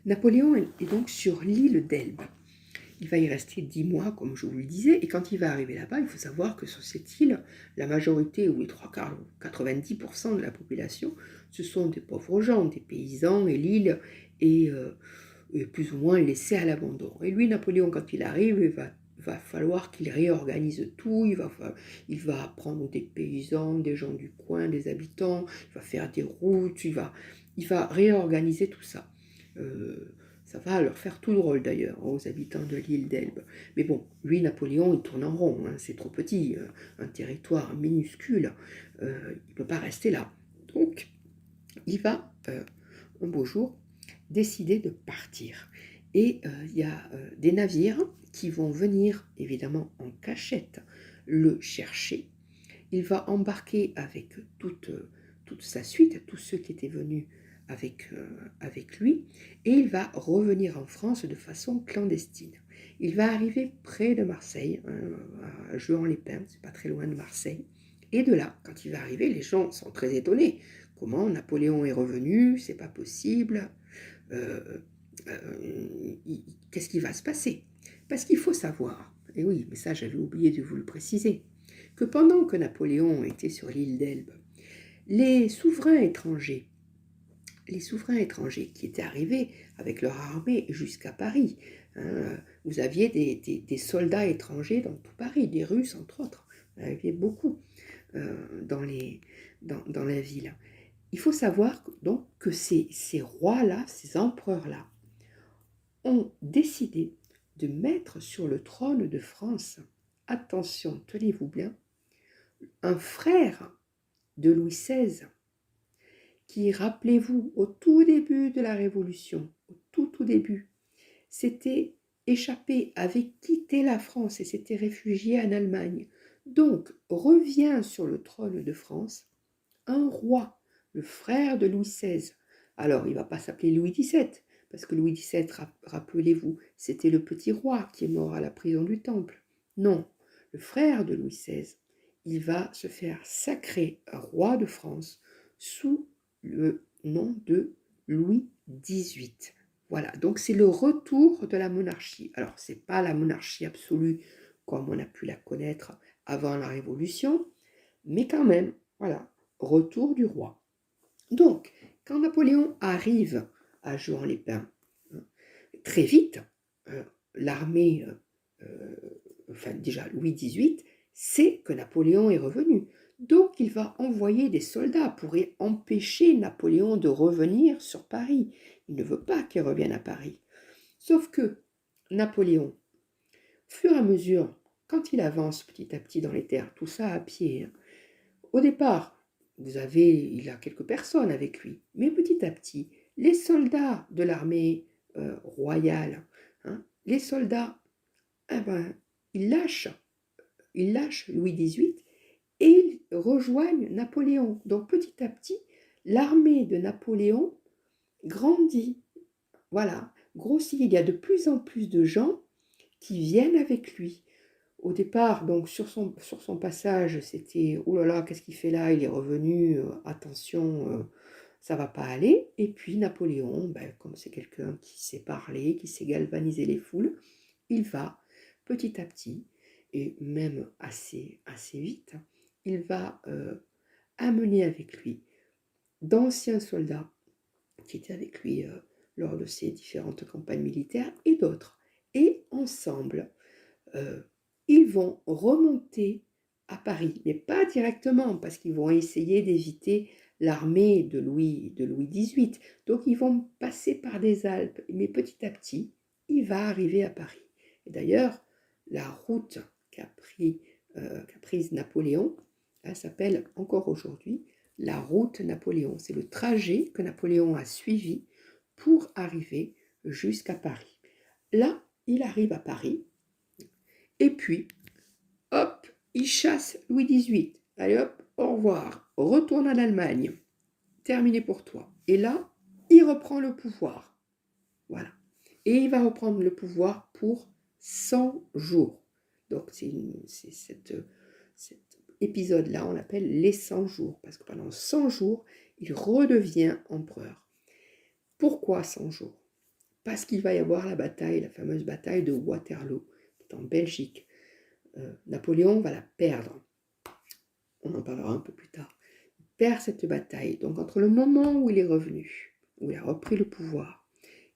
Napoléon est donc sur l'île d'Elbe. Il va y rester 10 mois, comme je vous le disais, et quand il va arriver là-bas, il faut savoir que sur cette île, la majorité, ou les trois quarts, 90% de la population, ce sont des pauvres gens, des paysans, et l'île est plus ou moins laissée à l'abandon. Et lui, Napoléon, quand il arrive, va falloir qu'il réorganise tout, il va prendre des paysans, des gens du coin, des habitants, il va faire des routes, il va réorganiser tout ça. Ça va leur faire tout drôle d'ailleurs, aux habitants de l'île d'Elbe. Mais bon, lui, Napoléon, il tourne en rond, hein, c'est trop petit, un territoire minuscule, il ne peut pas rester là. Donc, il va, un beau jour, décider de partir. Et il y a des navires qui vont venir, évidemment en cachette, le chercher. Il va embarquer avec toute sa suite, tous ceux qui étaient venus avec lui, et il va revenir en France de façon clandestine. Il va arriver près de Marseille, à Juan-les-Pins, c'est pas très loin de Marseille, et de là, quand il va arriver, les gens sont très étonnés. Comment Napoléon est revenu? C'est pas possible. Euh, Qu'est-ce qui va se passer? Parce qu'il faut savoir, et oui, mais ça j'avais oublié de vous le préciser, que pendant que Napoléon était sur l'île d'Elbe, les souverains étrangers, qui étaient arrivés avec leur armée jusqu'à Paris, hein, vous aviez des soldats étrangers dans tout Paris, des Russes entre autres, vous en aviez beaucoup dans la ville. Il faut savoir donc que ces rois-là, ces empereurs-là, ont décidé de mettre sur le trône de France, attention, tenez-vous bien, un frère de Louis XVI, qui, rappelez-vous, au tout début de la Révolution, au tout début, s'était échappé, avait quitté la France et s'était réfugié en Allemagne. Donc, revient sur le trône de France un roi, le frère de Louis XVI. Alors, il ne va pas s'appeler Louis XVII, parce que Louis XVII, rappelez-vous, c'était le petit roi qui est mort à la prison du Temple. Non, le frère de Louis XVI, il va se faire sacrer roi de France sous le nom de Louis XVIII. Voilà, donc c'est le retour de la monarchie. Alors, ce n'est pas la monarchie absolue comme on a pu la connaître avant la Révolution, mais quand même, voilà, retour du roi. Donc, quand Napoléon arrive à Juan-les-Pins, très vite, l'armée, enfin déjà Louis XVIII, sait que Napoléon est revenu. Donc, il va envoyer des soldats pour empêcher Napoléon de revenir sur Paris. Il ne veut pas qu'il revienne à Paris. Sauf que Napoléon, au fur et à mesure, quand il avance petit à petit dans les terres, tout ça à pied, hein, au départ, il a quelques personnes avec lui, mais petit à petit, les soldats de l'armée royale, hein, les soldats, eh ben, ils lâchent, Louis XVIII et ils rejoignent Napoléon. Donc petit à petit, l'armée de Napoléon grandit, voilà, grossit. Il y a de plus en plus de gens qui viennent avec lui. Au départ, donc sur son passage, c'était oh là là, qu'est-ce qu'il fait là? Il est revenu, attention, ça va pas aller. Et puis Napoléon, ben, comme c'est quelqu'un qui sait parler, qui sait galvaniser les foules, il va petit à petit, et même assez vite, il va amener avec lui d'anciens soldats qui étaient avec lui lors de ses différentes campagnes militaires et d'autres. Et ensemble, euh, ils vont remonter à Paris, mais pas directement, parce qu'ils vont essayer d'éviter l'armée de Louis XVIII. Donc ils vont passer par des Alpes, mais petit à petit, il va arriver à Paris. Et d'ailleurs, la route qu'a prise Napoléon, elle s'appelle encore aujourd'hui la route Napoléon. C'est le trajet que Napoléon a suivi pour arriver jusqu'à Paris. Là, il arrive à Paris, et puis, hop, il chasse Louis XVIII. Allez hop, au revoir, retourne en Allemagne, terminé pour toi. Et là, il reprend le pouvoir. Voilà. Et il va reprendre le pouvoir pour 100 jours. Donc, c'est cet épisode-là, on l'appelle les 100 jours, parce que pendant 100 jours, il redevient empereur. Pourquoi 100 jours? parce qu'il va y avoir la bataille, la fameuse bataille de Waterloo, qui est en Belgique. Napoléon va la perdre. On en parlera un peu plus tard. Il perd cette bataille. Donc entre le moment où il est revenu, où il a repris le pouvoir,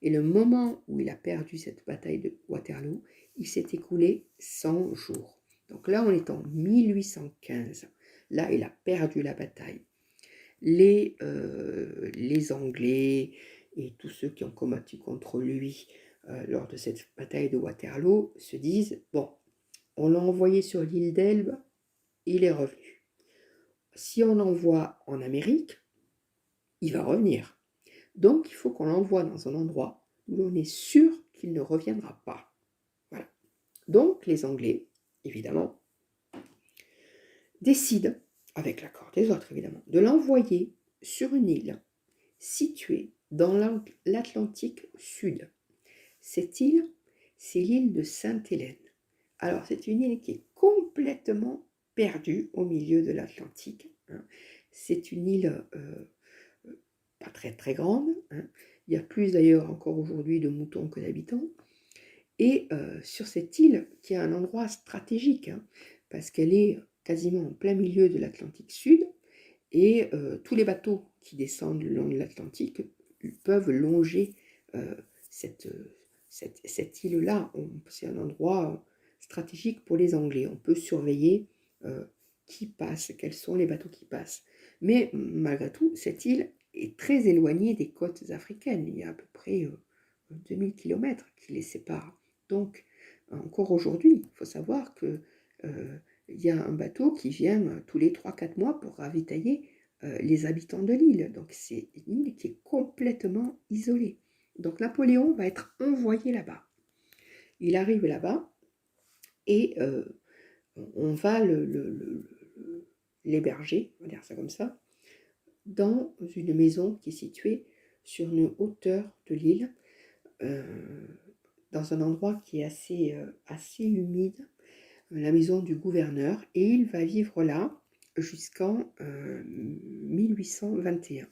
et le moment où il a perdu cette bataille de Waterloo, il s'est écoulé 100 jours. Donc là, on est en 1815. Là, il a perdu la bataille. Les Anglais et tous ceux qui ont combattu contre lui lors de cette bataille de Waterloo se disent, bon, on l'a envoyé sur l'île d'Elbe, il est revenu. Si on l'envoie en Amérique, il va revenir. Donc, il faut qu'on l'envoie dans un endroit où on est sûr qu'il ne reviendra pas. Voilà. Donc, les Anglais, évidemment, décident, avec l'accord des autres évidemment, de l'envoyer sur une île située dans l'Atlantique Sud. Cette île, c'est l'île de Sainte-Hélène. Alors, c'est une île qui est complètement perdue au milieu de l'Atlantique. C'est une île pas très très grande. Il y a plus d'ailleurs encore aujourd'hui de moutons que d'habitants. Et sur cette île, qui est un endroit stratégique, parce qu'elle est quasiment en plein milieu de l'Atlantique Sud, et tous les bateaux qui descendent le long de l'Atlantique peuvent longer cette île-là. C'est un endroit stratégique pour les Anglais. On peut surveiller qui passe, quels sont les bateaux qui passent. Mais malgré tout, cette île est très éloignée des côtes africaines. Il y a à peu près 2000 km qui les séparent. Donc, encore aujourd'hui, il faut savoir que il y a un bateau qui vient tous les 3-4 mois pour ravitailler les habitants de l'île. Donc, c'est une île qui est complètement isolée. Donc, Napoléon va être envoyé là-bas. Il arrive là-bas et on va l'héberger, on va dire ça comme ça, dans une maison qui est située sur une hauteur de l'île, dans un endroit qui est assez humide, la maison du gouverneur, et il va vivre là jusqu'en 1821.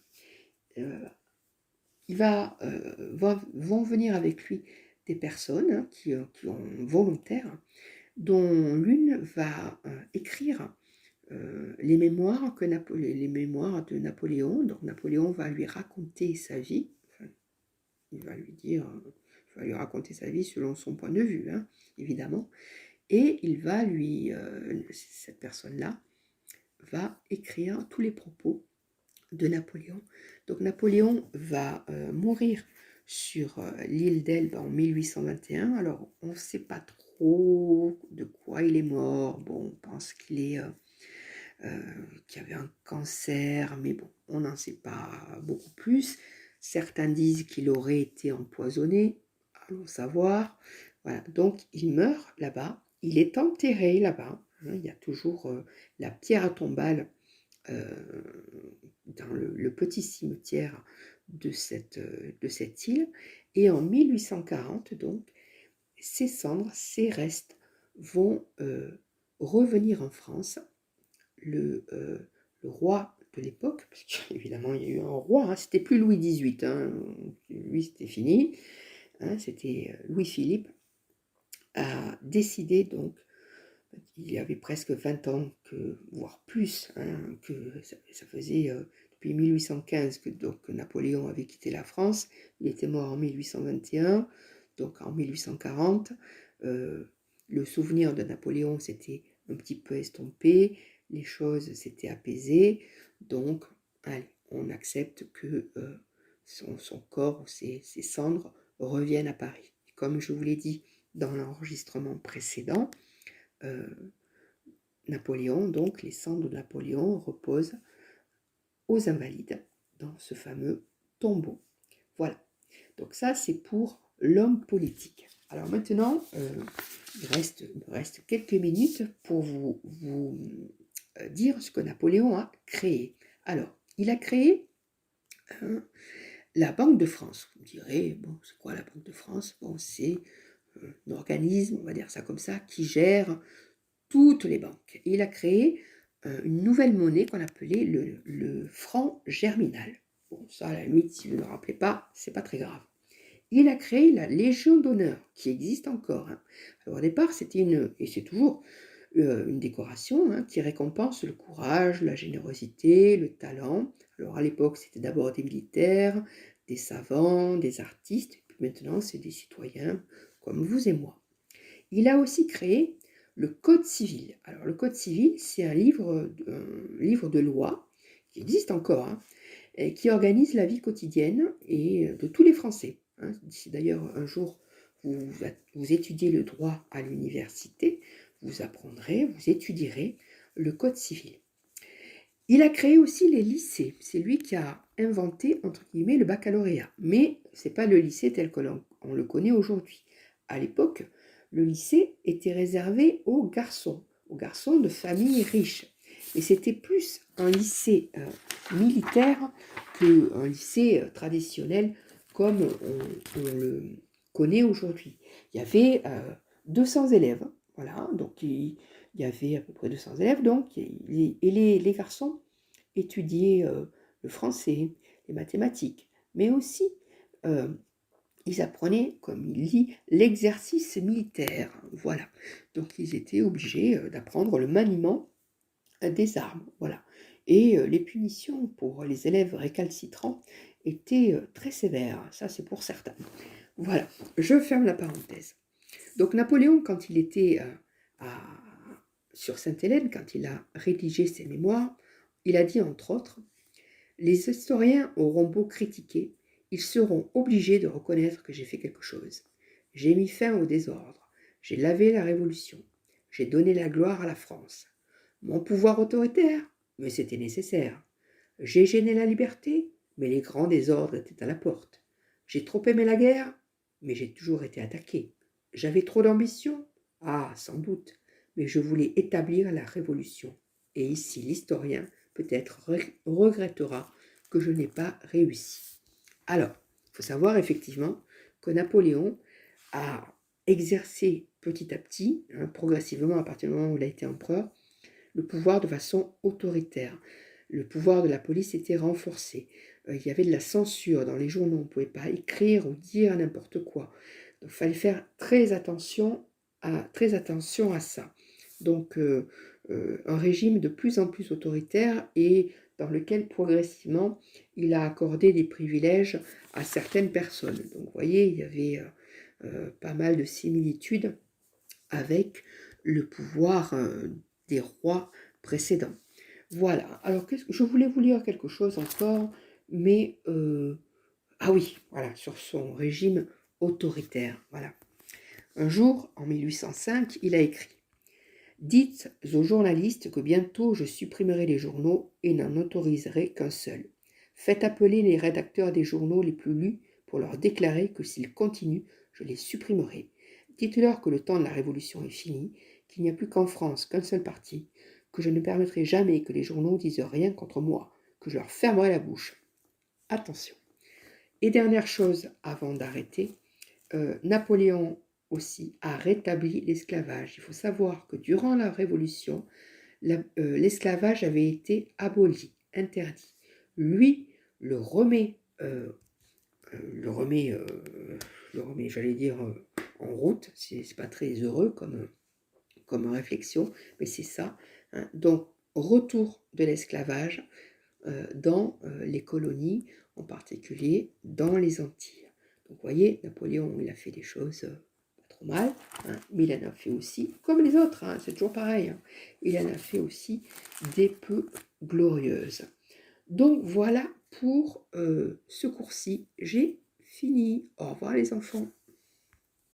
Vont venir avec lui des personnes qui sont volontaires, dont l'une va écrire les mémoires de Napoléon. Donc Napoléon va lui raconter sa vie. Enfin, il va lui raconter sa vie selon son point de vue, évidemment. Et il va cette personne-là va écrire tous les propos de Napoléon. Donc Napoléon va mourir sur l'île d'Elbe en 1821. Alors on ne sait pas trop de quoi il est mort. Bon, on pense qu'il avait un cancer, mais bon, on n'en sait pas beaucoup plus. Certains disent qu'il aurait été empoisonné, allons savoir. Voilà, donc il meurt là-bas, il est enterré là-bas. Il y a toujours la pierre tombale dans le petit cimetière de cette île. Et en 1840, donc, ses cendres, ses restes vont revenir en France. Le roi de l'époque, parce qu'évidemment il y a eu un roi, c'était plus Louis XVIII, lui c'était fini, c'était Louis-Philippe, a décidé donc, il y avait presque 20 ans, voire plus, que ça faisait depuis 1815 que Napoléon avait quitté la France, il était mort en 1821, donc en 1840, le souvenir de Napoléon s'était un petit peu estompé, les choses s'étaient apaisées, donc allez, on accepte que son corps ou ses cendres reviennent à Paris. Comme je vous l'ai dit dans l'enregistrement précédent, Napoléon, donc les cendres de Napoléon reposent aux Invalides dans ce fameux tombeau. Voilà, donc ça c'est pour l'homme politique. Alors maintenant, il me reste quelques minutes pour vous dire ce que Napoléon a créé. Alors, il a créé la Banque de France. Vous me direz, bon, c'est quoi la Banque de France? Bon, c'est un organisme, on va dire ça comme ça, qui gère toutes les banques. Et il a créé une nouvelle monnaie qu'on appelait le franc germinal. Bon, ça, à la limite, si vous ne le rappelez pas, c'est pas très grave. il a créé la Légion d'honneur, qui existe encore. Hein. Alors au départ, c'était et c'est toujours une décoration qui récompense le courage, la générosité, le talent. Alors à l'époque, c'était d'abord des militaires, des savants, des artistes, et puis maintenant, c'est des citoyens comme vous et moi. Il a aussi créé le Code civil. Alors le Code civil, c'est un livre de loi qui existe encore, et qui organise la vie quotidienne et de tous les Français. Si d'ailleurs un jour vous étudiez le droit à l'université, vous apprendrez, vous étudierez le Code civil. Il a créé aussi les lycées. C'est lui qui a inventé, entre guillemets, le baccalauréat. Mais ce n'est pas le lycée tel que on le connaît aujourd'hui. À l'époque, le lycée était réservé aux garçons de familles riches. Et c'était plus un lycée militaire qu'un lycée traditionnel comme on le connaît aujourd'hui. Il y avait 200 élèves, voilà, donc il y avait à peu près 200 élèves, donc, et les garçons étudiaient le français, les mathématiques, mais aussi ils apprenaient, comme il dit, l'exercice militaire, voilà. Donc ils étaient obligés d'apprendre le maniement des armes, voilà. Et les punitions pour les élèves récalcitrants étaient très sévères, ça c'est pour certains. Voilà, je ferme la parenthèse. Donc Napoléon, quand il était sur Sainte-Hélène, quand il a rédigé ses mémoires, il a dit entre autres « Les historiens auront beau critiquer, ils seront obligés de reconnaître que j'ai fait quelque chose. J'ai mis fin au désordre, j'ai lavé la Révolution, j'ai donné la gloire à la France. Mon pouvoir autoritaire, mais c'était nécessaire. J'ai gêné la liberté, mais les grands désordres étaient à la porte. J'ai trop aimé la guerre, mais j'ai toujours été attaqué. J'avais trop d'ambition? Ah, sans doute, mais je voulais établir la révolution. Et ici, l'historien, peut-être, regrettera que je n'ai pas réussi. » Alors, il faut savoir effectivement que Napoléon a exercé petit à petit, progressivement à partir du moment où il a été empereur, le pouvoir de façon autoritaire. Le pouvoir de la police était renforcé. Il y avait de la censure dans les journaux, on ne pouvait pas écrire ou dire n'importe quoi. Donc il fallait faire très attention à ça. Donc un régime de plus en plus autoritaire et dans lequel progressivement il a accordé des privilèges à certaines personnes. Donc vous voyez, il y avait pas mal de similitudes avec le pouvoir des rois précédents. Voilà, alors je voulais vous lire quelque chose encore, mais ah oui, voilà, sur son régime autoritaire, voilà. Un jour, en 1805, il a écrit « Dites aux journalistes que bientôt je supprimerai les journaux et n'en autoriserai qu'un seul. Faites appeler les rédacteurs des journaux les plus lus pour leur déclarer que s'ils continuent, je les supprimerai. Dites-leur que le temps de la Révolution est fini, qu'il n'y a plus qu'en France qu'un seul parti, que je ne permettrai jamais que les journaux disent rien contre moi, que je leur fermerai la bouche. » Attention. Et dernière chose avant d'arrêter, Napoléon aussi a rétabli l'esclavage. Il faut savoir que durant la Révolution, l'esclavage avait été aboli, interdit. Lui le remet, j'allais dire, en route. C'est pas très heureux comme réflexion, mais c'est ça. Donc, retour de l'esclavage dans les colonies, en particulier dans les Antilles. Donc, vous voyez, Napoléon, il a fait des choses pas trop mal, mais il en a fait aussi, comme les autres, c'est toujours pareil, il en a fait aussi des peu glorieuses. Donc, voilà pour ce cours-ci. J'ai fini. Au revoir les enfants.